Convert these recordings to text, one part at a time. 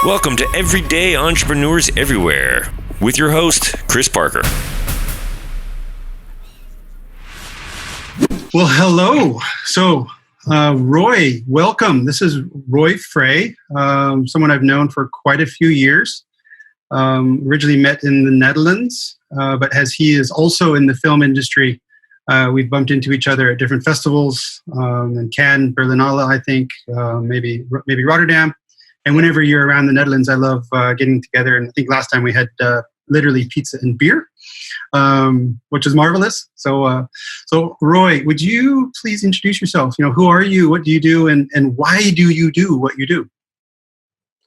Welcome to Everyday Entrepreneurs Everywhere with your host, Chris Parker. Well, hello. So, Roi, welcome. This is Roi Frey, someone I've known for quite a few years. Originally met in the Netherlands, but as he is also in the film industry, we've bumped into each other at different festivals in Cannes, Berlinale, I think, maybe Rotterdam. And whenever you're around the Netherlands, I love getting together. And I think last time we had literally pizza and beer, which is marvelous. So Roi, would you please introduce yourself? You know, who are you? What do you do? And why do you do what you do?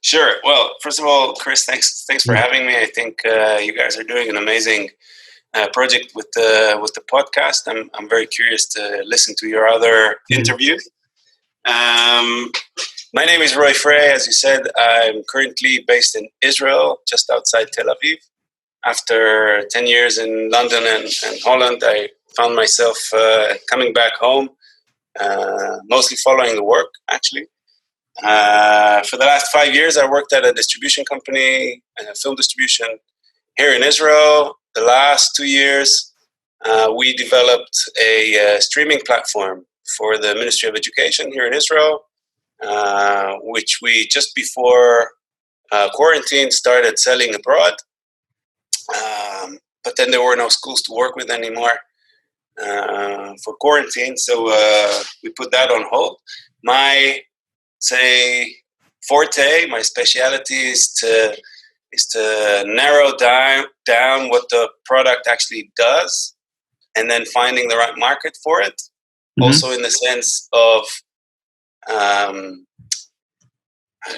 Sure. Well, first of all, Chris, thanks for having me. I think you guys are doing an amazing project with the podcast. I'm very curious to listen to your other interviews. My name is Roi Frey. As you said, I'm currently based in Israel, just outside Tel Aviv. After 10 years in London and Holland, I found myself coming back home, mostly following the work, actually. For the last 5 years, I worked at a distribution company, film distribution, here in Israel. The last 2 years, we developed a streaming platform for the Ministry of Education here in Israel, which we just before quarantine started selling abroad. But then there were no schools to work with anymore for quarantine, so we put that on hold. My forte, my speciality is to narrow down what the product actually does, and then finding the right market for it. Mm-hmm. Also, in the sense of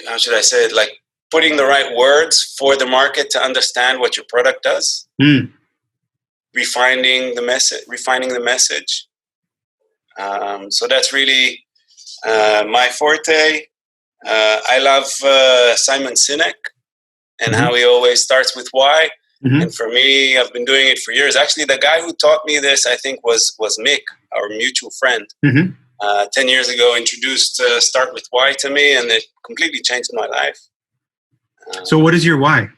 how should I say it? Like putting the right words for the market to understand what your product does. Refining the message. So that's really my forte. I love Simon Sinek and how he always starts with why. Mm-hmm. And for me, I've been doing it for years. Actually, the guy who taught me this, I think, was Mick, our mutual friend. Mm-hmm. 10 years ago, introduced Start With Why to me, and it completely changed my life. So what is your why?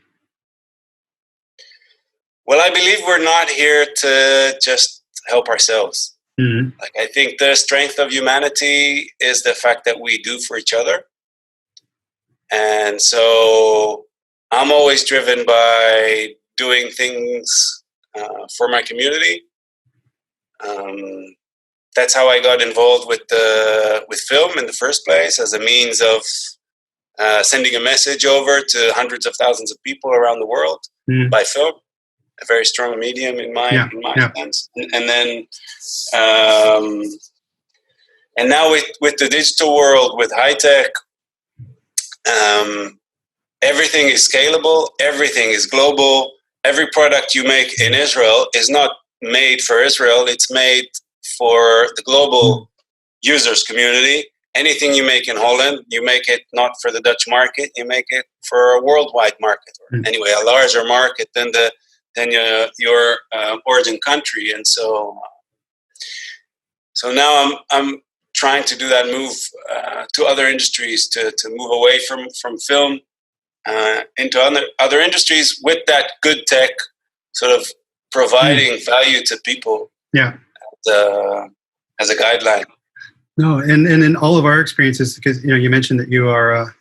Well, I believe we're not here to just help ourselves. Mm-hmm. Like, I think the strength of humanity is the fact that we do for each other. And so I'm always driven by doing things for my community. That's how I got involved with film in the first place, as a means of sending a message over to hundreds of thousands of people around the world by film. A very strong medium in my sense. And then and now with the digital world, with high tech, everything is scalable, everything is global. Every product you make in Israel is not made for Israel, it's made for the global users community. Anything you make in Holland, you make it not for the Dutch market, you make it for a worldwide market, or anyway, a larger market than your origin country. And so now I'm trying to do that move to other industries, to move away from film into other industries with that good tech sort of providing value to people. Yeah. As a guideline. No, and in all of our experiences, because you mentioned that you are a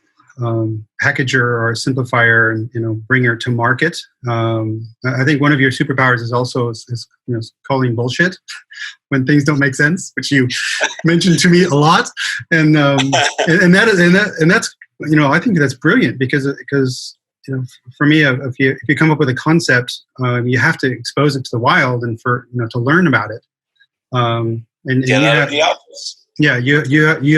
packager or a simplifier and bringer to market. I think one of your superpowers is also is calling bullshit when things don't make sense, which you mentioned to me a lot, and that's I think that's brilliant because for me, if you come up with a concept, you have to expose it to the wild and to learn about it. You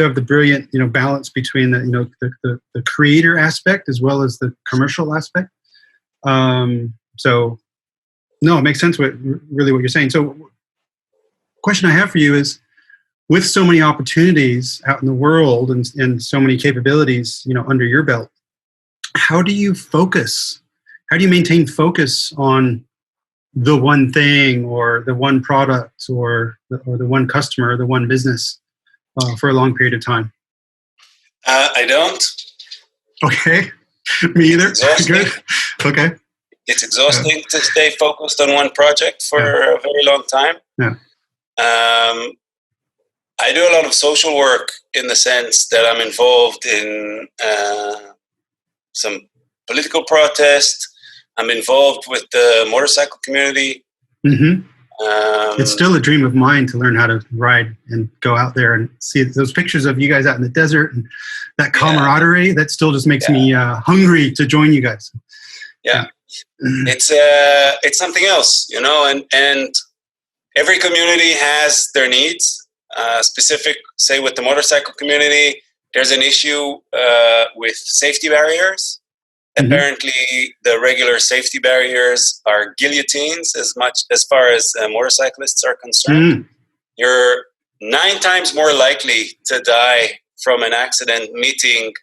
have the brilliant balance between the creator aspect as well as the commercial aspect. So no, it makes sense what you're saying. So question I have for you is, with so many opportunities out in the world and so many capabilities under your belt, how do you focus? How do you maintain focus on the one thing or the one product or the one customer or the one business for a long period of time? I don't. Okay. Me either. It's exhausting. Good. Okay. It's exhausting to stay focused on one project for a very long time. Yeah. I do a lot of social work in the sense that I'm involved in some political protest. I'm involved with the motorcycle community. Mm-hmm. It's still a dream of mine to learn how to ride and go out there and see those pictures of you guys out in the desert and that camaraderie. That still just makes me hungry to join you guys. Yeah. It's something else, you know, and every community has their needs. Specific, say, with the motorcycle community, there's an issue with safety barriers. Mm-hmm. Apparently, the regular safety barriers are guillotines as far as motorcyclists are concerned. You're 9 times more likely to die from an accident meeting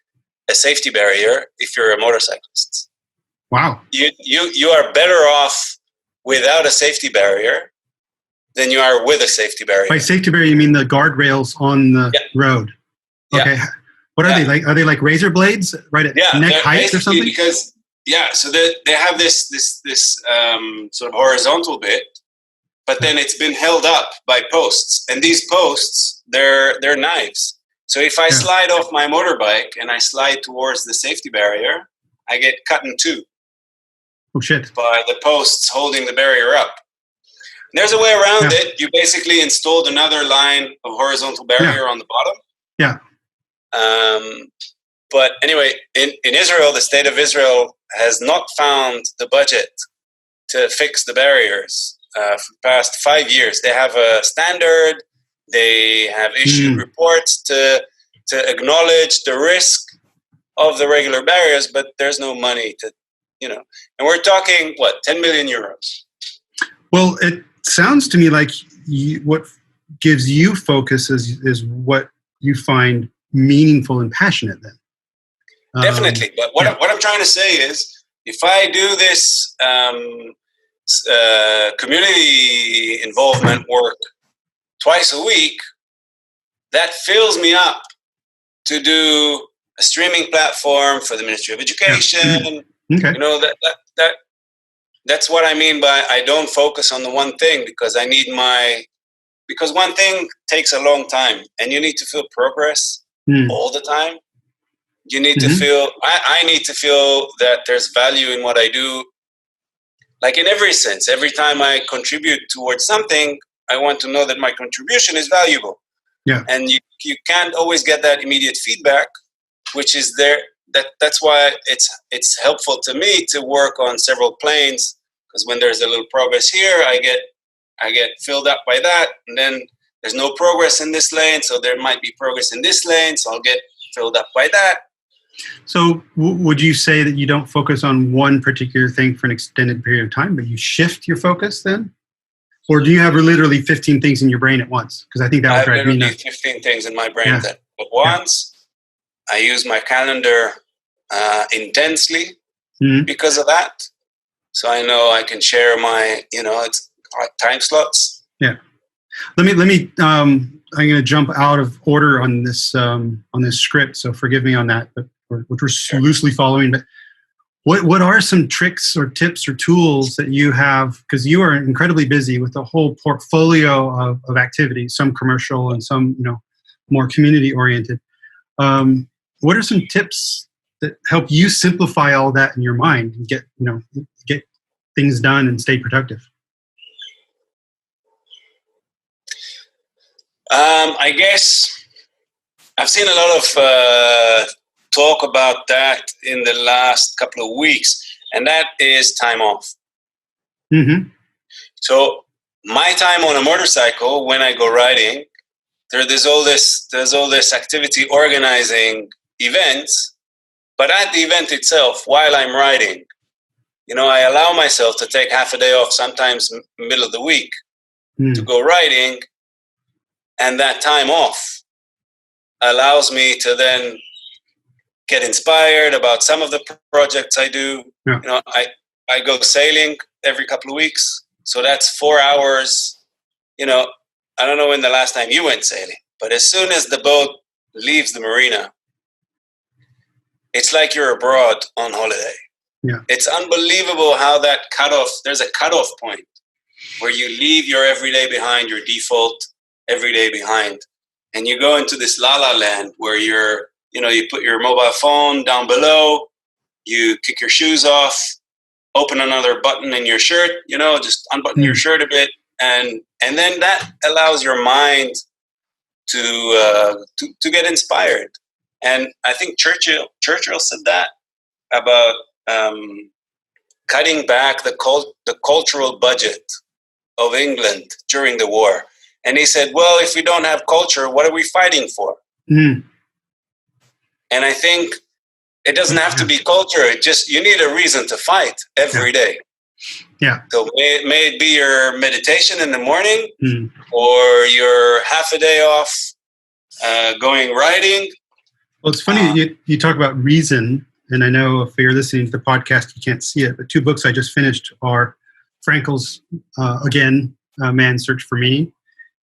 a safety barrier if you're a motorcyclist. Wow. You are better off without a safety barrier than you are with a safety barrier. By safety barrier, you mean the guardrails on the road? Okay. Yeah. What are they like? Are they like razor blades right at neck height or something? Because so they have this sort of horizontal bit, but then it's been held up by posts, and these posts they're knives. So if I slide off my motorbike and I slide towards the safety barrier, I get cut in 2. Oh shit! By the posts holding the barrier up. There's a way around it. You basically installed another line of horizontal barrier on the bottom. Yeah. But anyway, in Israel, the state of Israel has not found the budget to fix the barriers for the past 5 years. They have a standard. They have issued reports to acknowledge the risk of the regular barriers, but there's no money to, you know. And we're talking, 10 million euros. Well, it sounds to me like what gives you focus is what you find meaningful and passionate then. Definitely. But what I'm trying to say is, if I do this community involvement work twice a week, that fills me up to do a streaming platform for the Ministry of Education. Okay. You know, that's what I mean by I don't focus on the one thing, because because one thing takes a long time, and you need to feel progress all the time. You need to feel, I need to feel that there's value in what I do. Like in every sense, every time I contribute towards something, I want to know that my contribution is valuable. Yeah. And you can't always get that immediate feedback, which is there. That's why it's helpful to me to work on several planes, because when there's a little progress here, I get filled up by that, and then there's no progress in this lane, so there might be progress in this lane, so I'll get filled up by that. So would you say that you don't focus on one particular thing for an extended period of time, but you shift your focus then? Or do you have literally 15 things in your brain at once? Because I think that would drive me nuts. 15 things in my brain at once. I use my calendar intensely because of that. So I know I can share my, it's like time slots. Yeah. Let me. I'm going to jump out of order on this script, so forgive me on that. But which we're loosely following. But what are some tricks or tips or tools that you have? Because you are incredibly busy with a whole portfolio of activities, some commercial and some more community oriented. What are some tips that help you simplify all that in your mind and get things done and stay productive? I guess I've seen a lot of talk about that in the last couple of weeks, and that is time off. Mm-hmm. So my time on a motorcycle when I go riding, there's all this activity organizing events, but at the event itself, while I'm riding, I allow myself to take half a day off, sometimes middle of the week, to go riding. And that time off allows me to then get inspired about some of the projects I do. Yeah. I go sailing every couple of weeks. So that's 4 hours. I don't know when the last time you went sailing, but as soon as the boat leaves the marina, it's like you're abroad on holiday. Yeah. It's unbelievable how there's a cutoff point where you leave your everyday behind, your default everyday behind, and you go into this la la land where you put your mobile phone down below, you kick your shoes off, open another button in your shirt, just unbutton your shirt a bit, and then that allows your mind to get inspired. And I think Churchill said that about cutting back the cultural budget of England during the war. And he said, well, if we don't have culture, what are we fighting for? Mm. And I think it doesn't have to be culture. You need a reason to fight every day. Yeah. So may it be your meditation in the morning or your half a day off going riding. Well, it's funny you talk about reason. And I know if you're listening to the podcast, you can't see it, but 2 books I just finished are Frankl's, Man's Search for Meaning,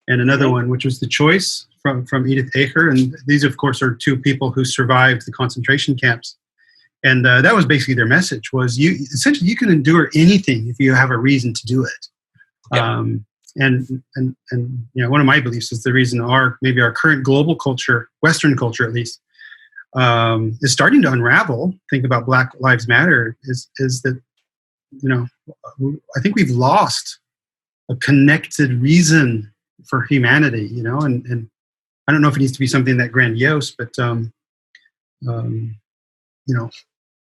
and another one, which was The Choice from Edith Eger. And these, of course, are 2 people who survived the concentration camps. And that was basically their message was you can endure anything if you have a reason to do it. Yeah. And one of my beliefs is the reason our current global culture, Western culture at least, is starting to unravel. Think about Black Lives Matter is that, I think we've lost a connected reason for humanity, and I don't know if it needs to be something that grandiose, but,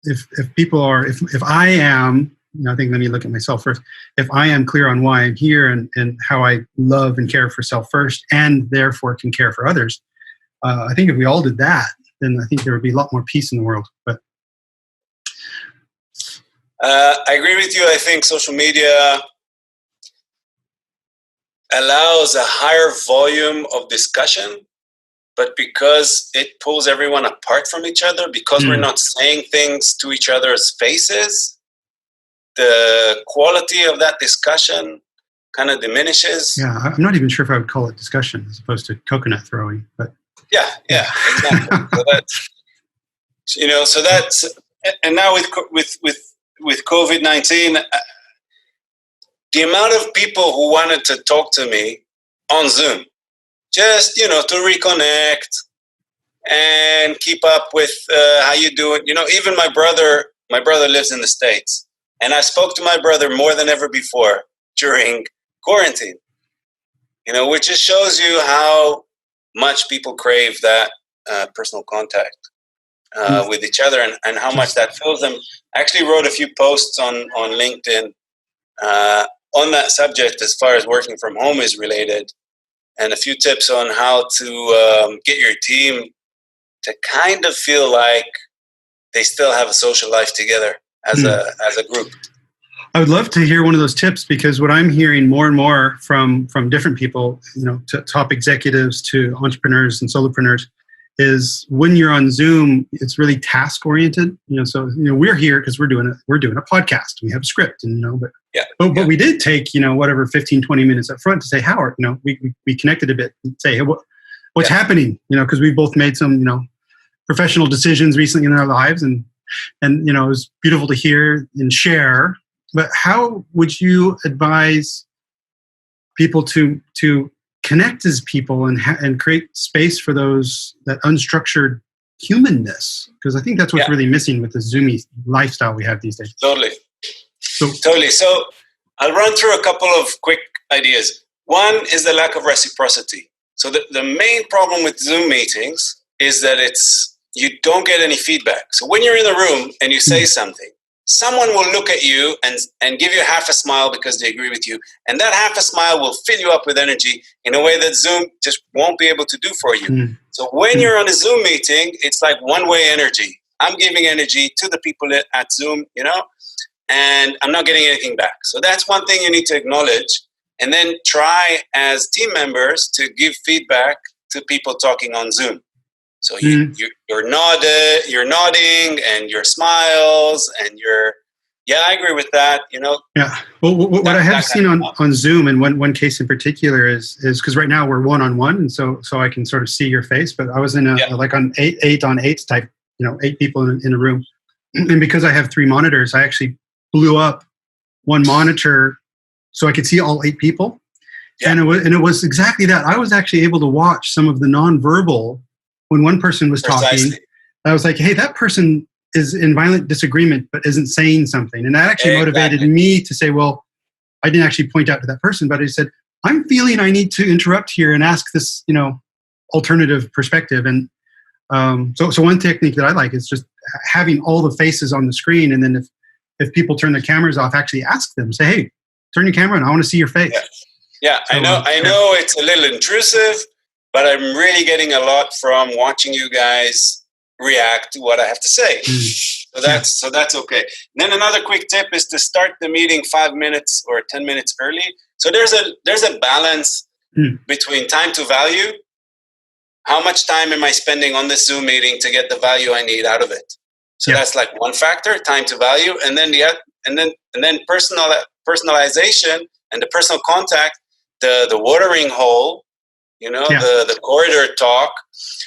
if I am, I think let me look at myself first. If I am clear on why I'm here and how I love and care for self first, and therefore can care for others, I think if we all did that, then I think there would be a lot more peace in the world. But I agree with you. I think social media allows a higher volume of discussion, but because it pulls everyone apart from each other, because we're not saying things to each other's faces, the quality of that discussion kind of diminishes. Yeah, I'm not even sure if I would call it discussion as opposed to coconut throwing, but yeah, exactly. So that's and now with COVID-19, the amount of people who wanted to talk to me on Zoom, just to reconnect and keep up with how you doing. Even my brother lives in the States, and I spoke to my brother more than ever before during quarantine. Which just shows you how much people crave that personal contact with each other, and how much that fills them. I actually wrote a few posts on LinkedIn on that subject as far as working from home is related, and a few tips on how to get your team to kind of feel like they still have a social life together as a group. I would love to hear one of those tips, because what I'm hearing more and more from different people, to top executives to entrepreneurs and solopreneurs, is when you're on Zoom, it's really task oriented. So we're here because we're doing a podcast. We have a script, but we did take 15-20 minutes up front to say, Howard, we connected a bit and say, hey, what's happening? Because we both made some professional decisions recently in our lives, and it was beautiful to hear and share. But how would you advise people to connect as people and create space for that unstructured humanness? Because I think that's what's really missing with the Zoomy lifestyle we have these days. Totally. So I'll run through a couple of quick ideas. One is the lack of reciprocity. So the main problem with Zoom meetings is that you don't get any feedback. So when you're in the room and you say something, someone will look at you and give you half a smile because they agree with you. And that half a smile will fill you up with energy in a way that Zoom just won't be able to do for you. So when you're on a Zoom meeting, it's like one-way energy. I'm giving energy to the people at Zoom, and I'm not getting anything back. So that's one thing you need to acknowledge. And then try as team members to give feedback to people talking on Zoom. So you're nodding and your smiles and I agree with that, Yeah. Well, what I have seen on Zoom, and one case in particular is because right now we're one-on-one, and so I can sort of see your face, but I was in like on 8 on 8 type 8 people in a room. And because I have 3 monitors, I actually blew up one monitor so I could see all 8 people. Yeah. And it was exactly that. I was actually able to watch some of the nonverbal when one person was talking. I was like, hey, that person is in violent disagreement but isn't saying something. And that actually motivated me to say, well, I didn't actually point out to that person, but I said, I'm feeling I need to interrupt here and ask this, alternative perspective. And so one technique that I like is just having all the faces on the screen. And then if people turn their cameras off, actually ask them, say, hey, turn your camera on. I want to see your face. Yeah, so, I know it's a little intrusive, but I'm really getting a lot from watching you guys react to what I have to say. So that's okay. And then another quick tip is to start the meeting 5 minutes or 10 minutes early. So there's a balance between time to value. How much time am I spending on this Zoom meeting to get the value I need out of it? So that's like one factor, time to value, and then personalization and the personal contact, the watering hole, the corridor talk.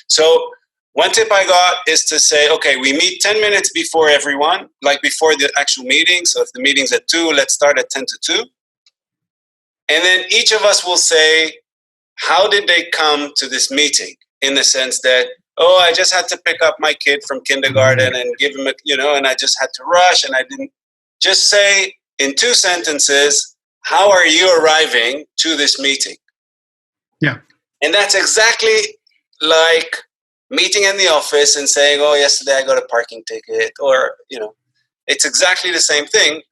So one tip I got is to say, okay, we meet 10 minutes before everyone, like before the actual meeting. So if the meeting's at 2, let's start at 10 to 2. And then each of us will say, how did they come to this meeting? In the sense that, I just had to pick up my kid from kindergarten and give him and I just had to rush, and I didn't. Just say in 2 sentences, how are you arriving to this meeting? Yeah. And that's exactly like meeting in the office and saying, yesterday I got a parking ticket, or, it's exactly the same thing.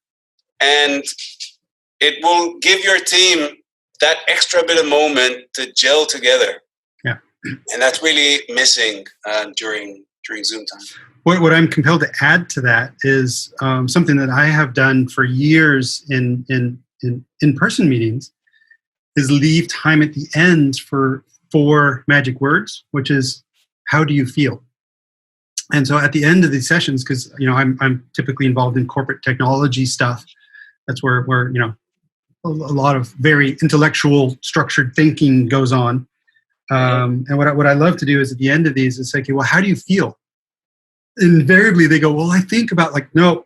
And it will give your team that extra bit of moment to gel together. Yeah. And that's really missing during Zoom time. What I'm compelled to add to that is something that I have done for years in in-person meetings is leave time at the end for 4 magic words, which is, how do you feel? And so at the end of these sessions, because I'm typically involved in corporate technology stuff, that's where a lot of very intellectual, structured thinking goes on. And what I love to do is at the end of these, it's like, okay, well, how do you feel? Invariably, they go, well, I think about, like, no,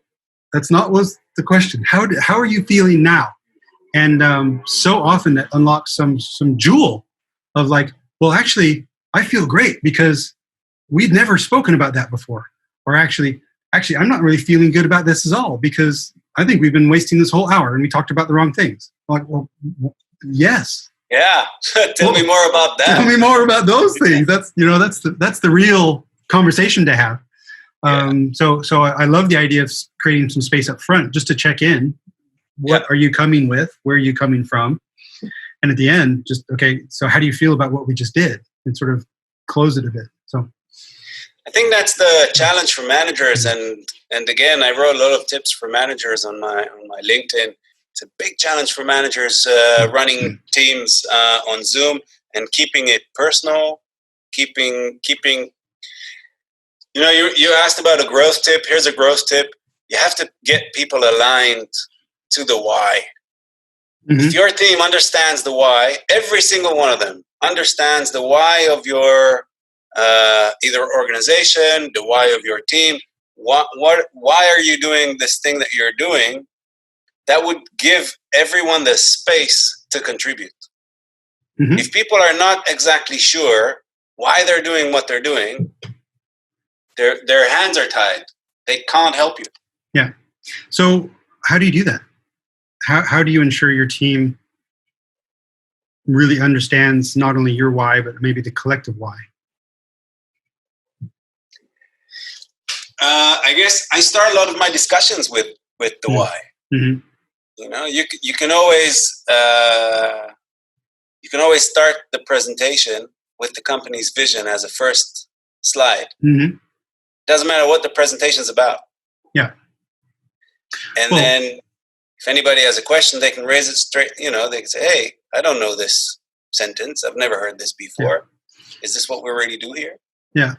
that's not was the question. How are you feeling now? And so often that unlocks some jewel of like, well, actually, I feel great because we'd never spoken about that before. Or actually, I'm not really feeling good about this at all because I think we've been wasting this whole hour and we talked about the wrong things. I'm like, well, yes. Yeah. Tell me more about that. Tell me more about those things. That's the real conversation to have. So I love the idea of creating some space up front just to check in. What are you coming with? Where are you coming from? And at the end, just, okay, so how do you feel about what we just did? And sort of close it a bit. So I think that's the challenge for managers. And again, I wrote a lot of tips for managers on my LinkedIn. It's a big challenge for managers running teams on Zoom and keeping it personal, keeping. You asked about a growth tip. Here's a growth tip. You have to get people aligned to the why. Mm-hmm. If your team understands the why, every single one of them understands the why of your either organization, the why of your team. Why are you doing this thing that you're doing? That would give everyone the space to contribute. Mm-hmm. If people are not exactly sure why they're doing what they're doing, their hands are tied. They can't help you. Yeah. So how do you do that? How do you ensure your team really understands not only your why, but maybe the collective why? I guess I start a lot of my discussions with the why. Mm-hmm. You can always start the presentation with the company's vision as a first slide. Mm-hmm. Doesn't matter what the presentation is about. Yeah. And then if anybody has a question, they can raise it straight. They can say, "Hey, I don't know this sentence. I've never heard this before. Yeah. Is this what we really do here?" Yeah.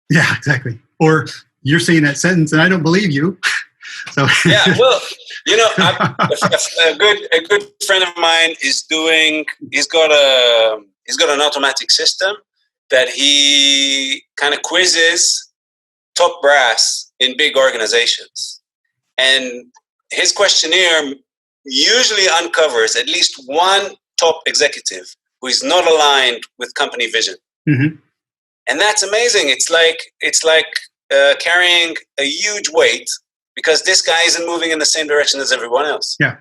Yeah, exactly. Or you're saying that sentence and I don't believe you. So yeah, well, a good friend of mine is doing. He's got an automatic system that he kind of quizzes top brass in big organizations. And his questionnaire usually uncovers at least one top executive who is not aligned with company vision. Mm-hmm. And that's amazing. It's like carrying a huge weight because this guy isn't moving in the same direction as everyone else. Yeah.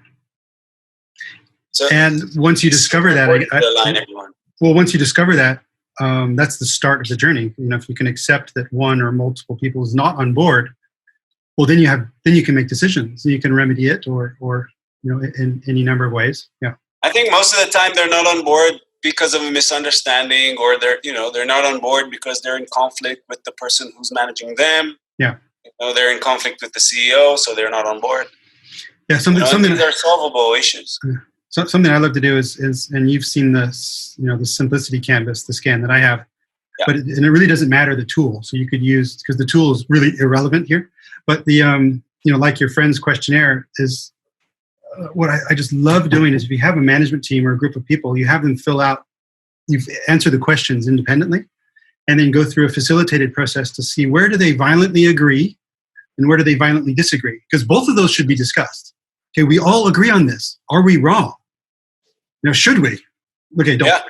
So and once you discover that, align everyone. Well, once you discover that, that's the start of the journey. If you can accept that one or multiple people is not on board, well, then you can make decisions. You can remedy it, or in any number of ways. Yeah. I think most of the time they're not on board because of a misunderstanding, or they're not on board because they're in conflict with the person who's managing them. Yeah. They're in conflict with the CEO, so they're not on board. Yeah. Something these are solvable issues. So something I love to do is, and you've seen this, the simplicity canvas, the scan that I have, yeah. But it really doesn't matter the tool. So you could use, because the tool is really irrelevant here. But the, like your friend's questionnaire is, what I just love doing is if you have a management team or a group of people, you have them fill out, you answer the questions independently, and then go through a facilitated process to see where do they violently agree and where do they violently disagree. Because both of those should be discussed. Okay, we all agree on this. Are we wrong? Should we? Okay, don't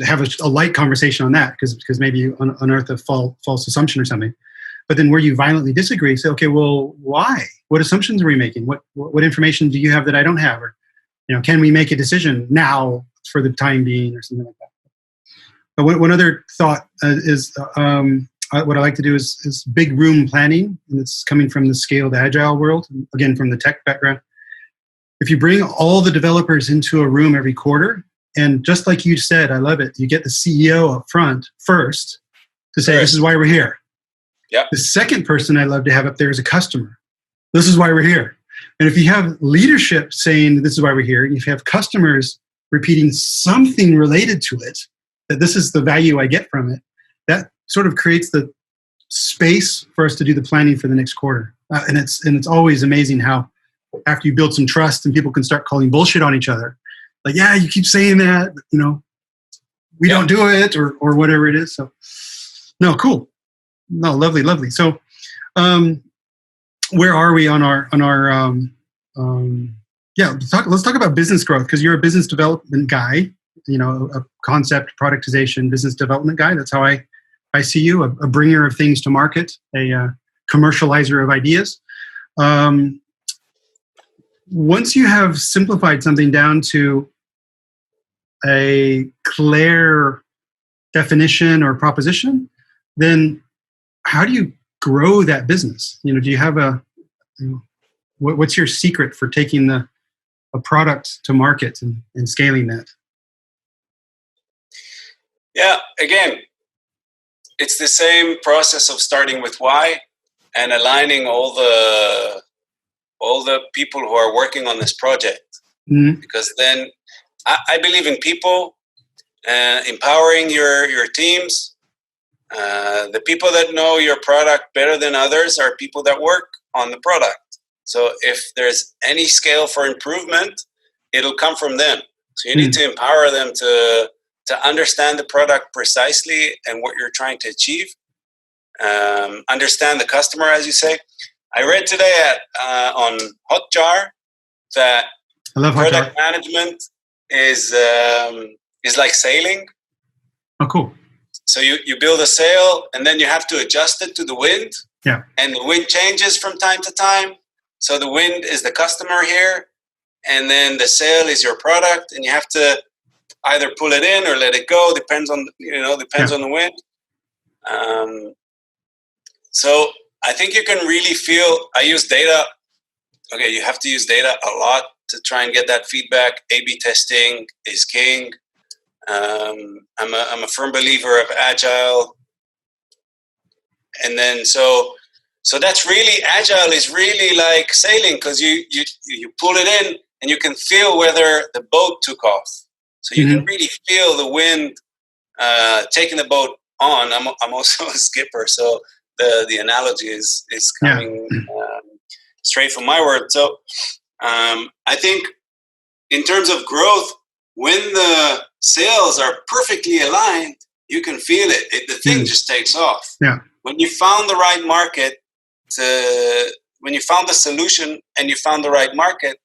have a light conversation on that because maybe you unearth a false assumption or something. But then where you violently disagree, say, okay, well, why? What assumptions are we making? What information do you have that I don't have? Or can we make a decision now for the time being or something like that? But one other thought is what I like to do is big room planning, and it's coming from the scaled agile world, again, from the tech background. If you bring all the developers into a room every quarter, and just like you said, I love it, you get the CEO up front first to say, this is why we're here. Yeah. The second person I love to have up there is a customer. This is why we're here. And if you have leadership saying this is why we're here, and if you have customers repeating something related to it, that this is the value I get from it, that sort of creates the space for us to do the planning for the next quarter. And it's always amazing how after you build some trust and people can start calling bullshit on each other, like, yeah, you keep saying that, we don't do it or whatever it is. So, no, cool. No, lovely. So, where are we on our let's talk about business growth, because you're a business development guy, a concept productization business development guy. That's how I see you, a bringer of things to market, a commercializer of ideas. Once you have simplified something down to a clear definition or proposition, then how do you grow that business? Do you have what's your secret for taking a product to market and scaling that? Yeah, again, it's the same process of starting with why and aligning all the people who are working on this project. Mm-hmm. Because then I believe in people, empowering your teams. The people that know your product better than others are people that work on the product. So if there's any scale for improvement, it'll come from them. So you need to empower them to understand the product precisely and what you're trying to achieve. Understand the customer, as you say. I read today on Hotjar that I love product management is like sailing. Oh, cool. So you build a sail and then you have to adjust it to the wind. Yeah. And the wind changes from time to time. So the wind is the customer here, and then the sail is your product, and you have to either pull it in or let it go. Depends on on the wind. So I think you can really feel. I use data. Okay, you have to use data a lot to try and get that feedback. A/B testing is king. I'm a firm believer of agile, and then so that's really agile is really like sailing, because you pull it in and you can feel whether the boat took off. So you can really feel the wind taking the boat on. I'm also a skipper, so the analogy is coming straight from my word. So I think in terms of growth, when the sails are perfectly aligned, you can feel it. The thing just takes off. Yeah. when you found the right market, when you found the solution and you found the right market,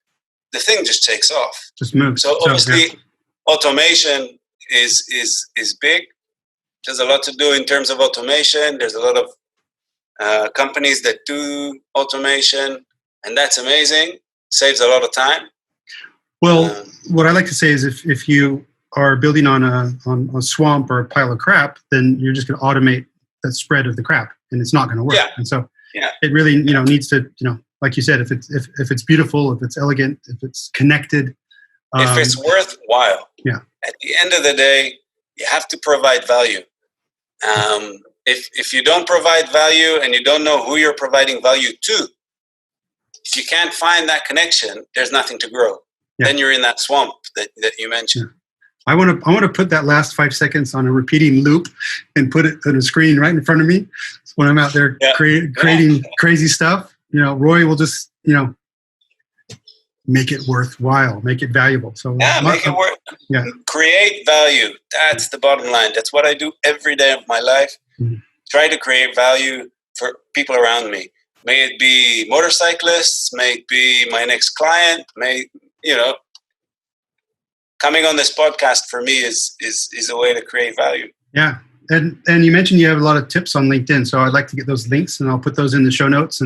the thing just takes off. Just moves. So obviously, automation is big. There's a lot to do in terms of automation. There's a lot of companies that do automation, and that's amazing. Saves a lot of time. Well, what I like to say is if you are building on a swamp or a pile of crap, then you're just going to automate the spread of the crap, and it's not going to work. Yeah. And so it really, needs to, like you said, if it's beautiful, if it's elegant, if it's connected, if it's worthwhile. Yeah. At the end of the day, you have to provide value. If you don't provide value and you don't know who you're providing value to, if you can't find that connection, there's nothing to grow. Yeah. Then you're in that swamp that you mentioned. Yeah. I want to put that last 5 seconds on a repeating loop and put it on a screen right in front of me. So when I'm out there creating crazy stuff, Roi will just, make it worthwhile, make it valuable. So make it work. Yeah. Create value. That's the bottom line. That's what I do every day of my life. Mm-hmm. Try to create value for people around me. May it be motorcyclists, may it be my next client, coming on this podcast for me is a way to create value. Yeah. And you mentioned you have a lot of tips on LinkedIn. So I'd like to get those links and I'll put those in the show notes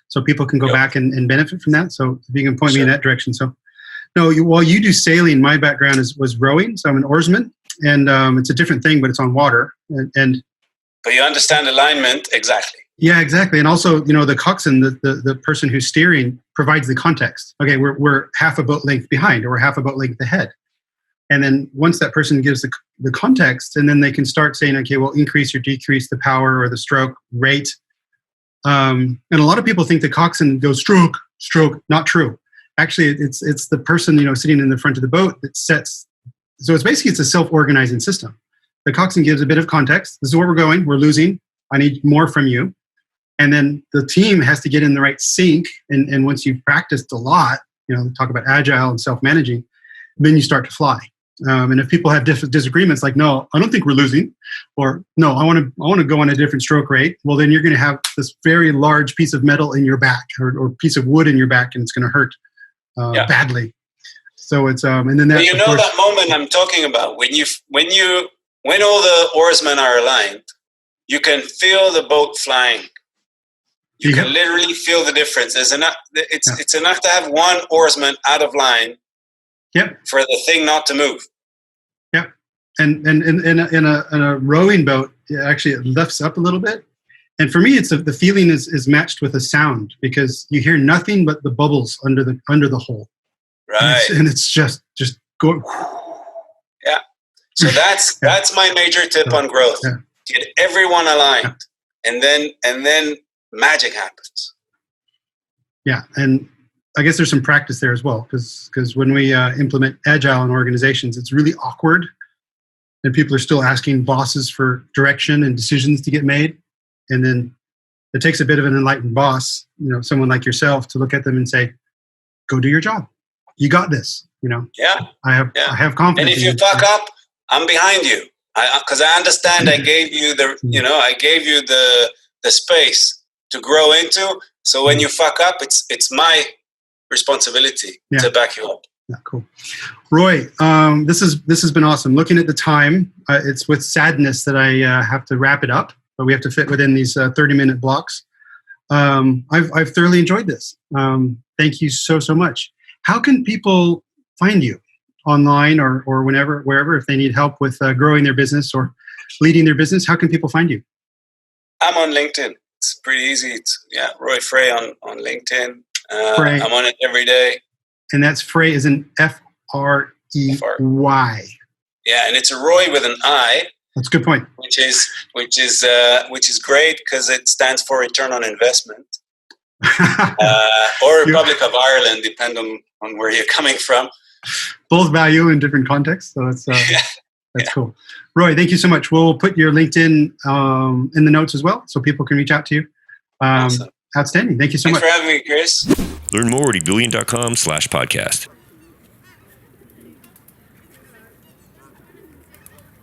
so people can go back and benefit from that. So if you can point me in that direction. So while you do sailing, my background was rowing. So I'm an oarsman and it's a different thing, but it's on water. But you understand alignment. Exactly. Yeah, exactly. And also, the coxswain, the person who's steering provides the context. Okay, we're half a boat length behind or we're half a boat length ahead. And then once that person gives the context, and then they can start saying, okay, well, increase or decrease the power or the stroke rate. And a lot of people think the coxswain goes stroke, not true. Actually, it's the person, sitting in the front of the boat that sets. So it's a self-organizing system. The coxswain gives a bit of context. This is where we're going. We're losing. I need more from you. And then the team has to get in the right sync. And once you've practiced a lot, talk about agile and self-managing, then you start to fly. And if people have disagreements, like, no, I don't think we're losing, or no, I want to go on a different stroke rate. Well, then you're going to have this very large piece of metal in your back or piece of wood in your back, and it's going to hurt badly. So it's and then that. But that moment I'm talking about when all the oarsmen are aligned, you can feel the boat flying. You can literally feel the difference. It's enough to have one oarsman out of line. Yep. For the thing not to move. Yep. And in a rowing boat, it lifts up a little bit. And for me, it's the feeling is matched with a sound because you hear nothing but the bubbles under the hole. Right. And it's just going. Yeah. So that's my major tip on growth. Yeah. Get everyone aligned, and then magic happens. Yeah, and I guess there's some practice there as well, because when we implement agile in organizations, it's really awkward, and people are still asking bosses for direction and decisions to get made, and then it takes a bit of an enlightened boss, someone like yourself, to look at them and say, "Go do your job. You got this." Yeah. I have confidence. And if you fuck up, I'm behind you, because I understand. I gave you the space to grow into. So when you fuck up, it's my responsibility to back you up. Yeah, cool. Roi, this has been awesome. Looking at the time, it's with sadness that I have to wrap it up, but we have to fit within these 30-minute blocks. I've thoroughly enjoyed this. Thank you so much. How can people find you online or wherever, if they need help with growing their business or leading their business? How can people find you? I'm on LinkedIn. It's pretty easy. Roi Frey on LinkedIn. I'm on it every day. And that's Frey as in Frey. Yeah, and it's a Roi with an I. That's a good point. Which is great because it stands for return on investment. Or Republic of Ireland, depending on where you're coming from. Both value in different contexts, so that's cool. Roi, thank you so much. We'll put your LinkedIn in the notes as well, so people can reach out to you. Awesome. Outstanding. Thank you so much. Thanks for having me, Chris. Learn more at ebillion.com/podcast.